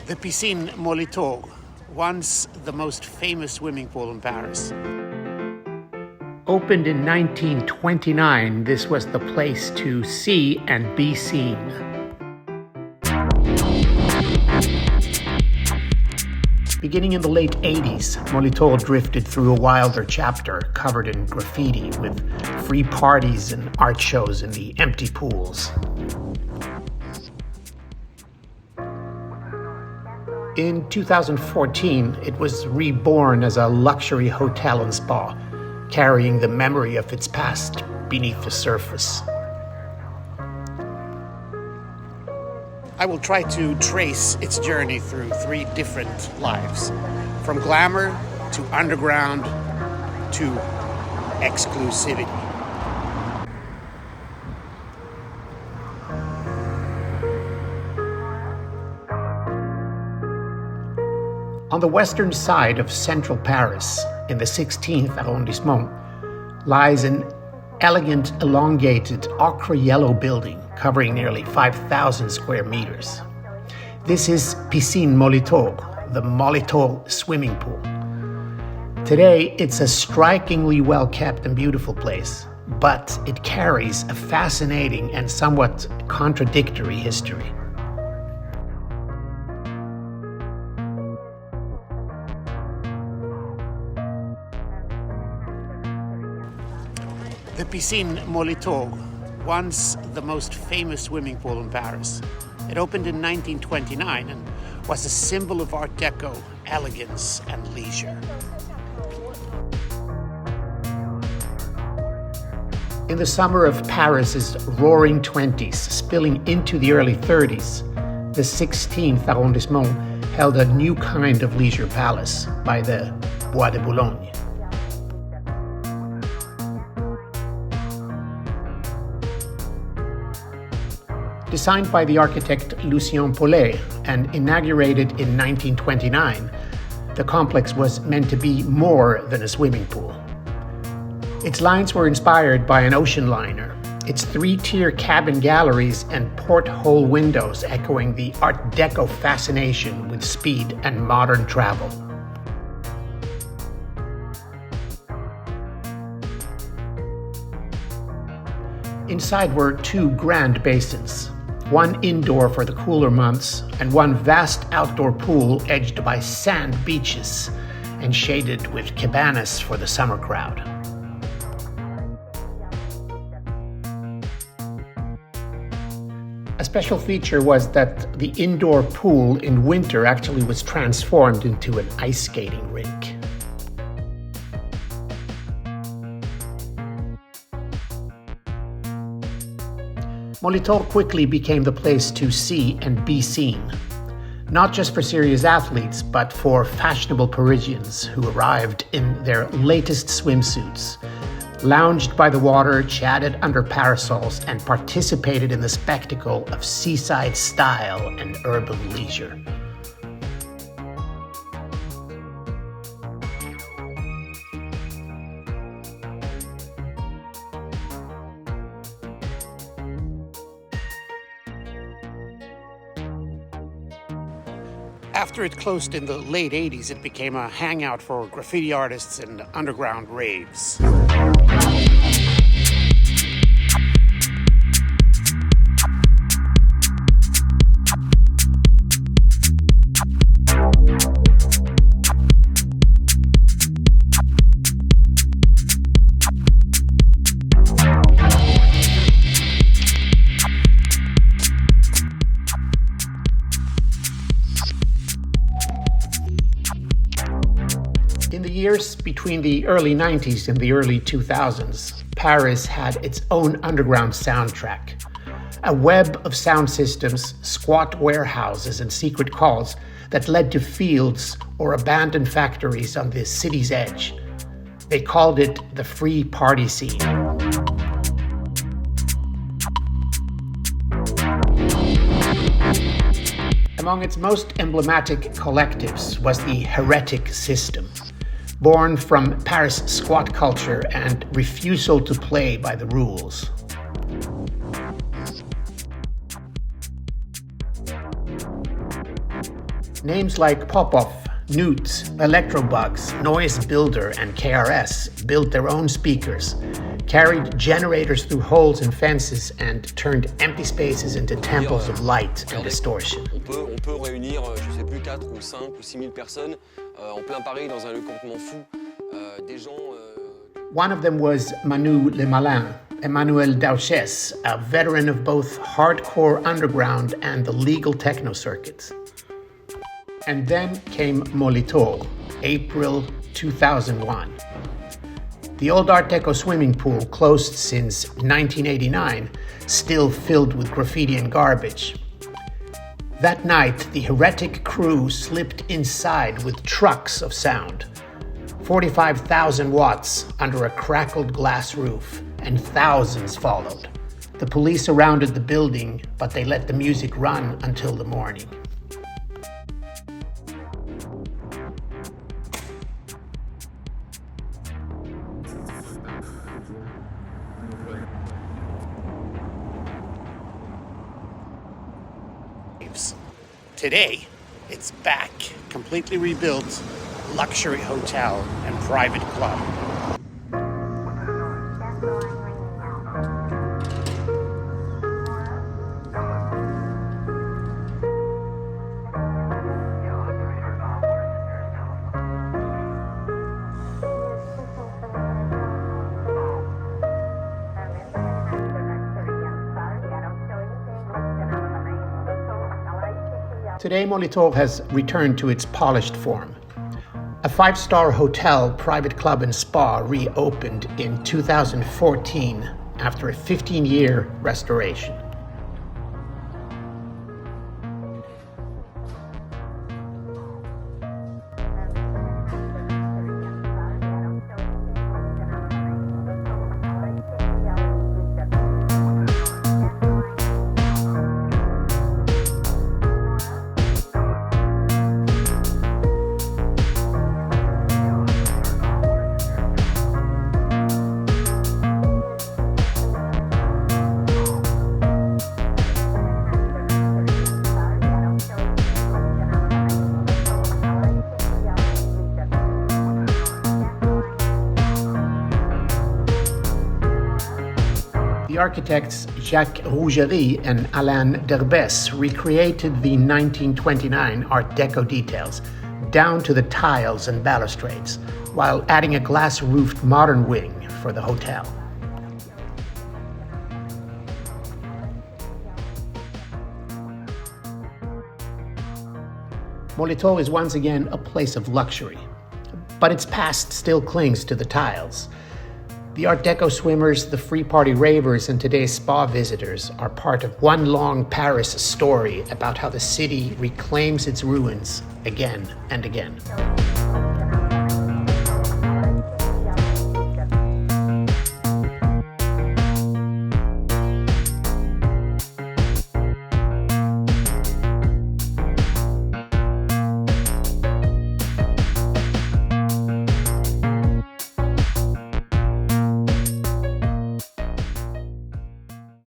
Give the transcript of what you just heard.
The Piscine Molitor, once the most famous swimming pool in Paris. Opened in 1929, this was the place to see and be seen. Beginning in the late 80s, Molitor drifted through a wilder chapter covered in graffiti with free parties and art shows in the empty pools. In 2014, it was reborn as a luxury hotel and spa, carrying the memory of its past beneath the surface. I will try to trace its journey through 3 different lives, from glamour to underground to exclusivity. On the western side of central Paris, in the 16th arrondissement, lies an elegant, elongated, ochre-yellow building covering nearly 5,000 square meters. This is Piscine Molitor, the Molitor swimming pool. Today, it's a strikingly well-kept and beautiful place, but it carries a fascinating and somewhat contradictory history. The Piscine Molitor, once the most famous swimming pool in Paris. It opened in 1929 and was a symbol of Art Deco, elegance, and leisure. In the summer of Paris's roaring 20s, spilling into the early 30s, the 16th arrondissement held a new kind of leisure palace by the Bois de Boulogne. Designed by the architect Lucien Paulet and inaugurated in 1929, the complex was meant to be more than a swimming pool. Its lines were inspired by an ocean liner, its 3-tier cabin galleries and porthole windows echoing the Art Deco fascination with speed and modern travel. Inside were 2 grand basins, one indoor for the cooler months, and one vast outdoor pool edged by sand beaches and shaded with cabanas for the summer crowd. A special feature was that the indoor pool in winter actually was transformed into an ice skating rink. Molitor quickly became the place to see and be seen, not just for serious athletes, but for fashionable Parisians who arrived in their latest swimsuits, lounged by the water, chatted under parasols, and participated in the spectacle of seaside style and urban leisure. After it closed in the late 80s, it became a hangout for graffiti artists and underground raves. In the years between the early 90s and the early 2000s, Paris had its own underground soundtrack. A web of sound systems, squat warehouses, and secret calls that led to fields or abandoned factories on the city's edge. They called it the free party scene. Among its most emblematic collectives was the Heretic System, born from Paris squat culture and refusal to play by the rules. Names like Popov, Newt, Electrobugs, Noise Builder, and KRS built their own speakers, carried generators through holes in fences, and turned empty spaces into temples of light and distortion. On peut réunir, je sais plus, 4 ou 5 ou 6 000 personnes en plein Paris dans un lieu complètement fou. Des gens. One of them was Manu Le Malin, Emmanuel Dauches, a veteran of both hardcore underground and the legal techno circuits. And then came Molitor, April 2001. The old Art Deco swimming pool, closed since 1989, still filled with graffiti and garbage. That night, the heretic crew slipped inside with trucks of sound. 45,000 watts under a crackled glass roof, and thousands followed. The police surrounded the building, but they let the music run until the morning. Today, it's back, completely rebuilt, luxury hotel and private club. Today, Molitor has returned to its polished form. A 5-star hotel, private club and spa reopened in 2014 after a 15-year restoration. The architects Jacques Rougerie and Alain Derbès recreated the 1929 Art Deco details down to the tiles and balustrades, while adding a glass-roofed modern wing for the hotel. Molitor is once again a place of luxury, but its past still clings to the tiles. The Art Deco swimmers, the free party ravers, and today's spa visitors are part of one long Paris story about how the city reclaims its ruins again and again.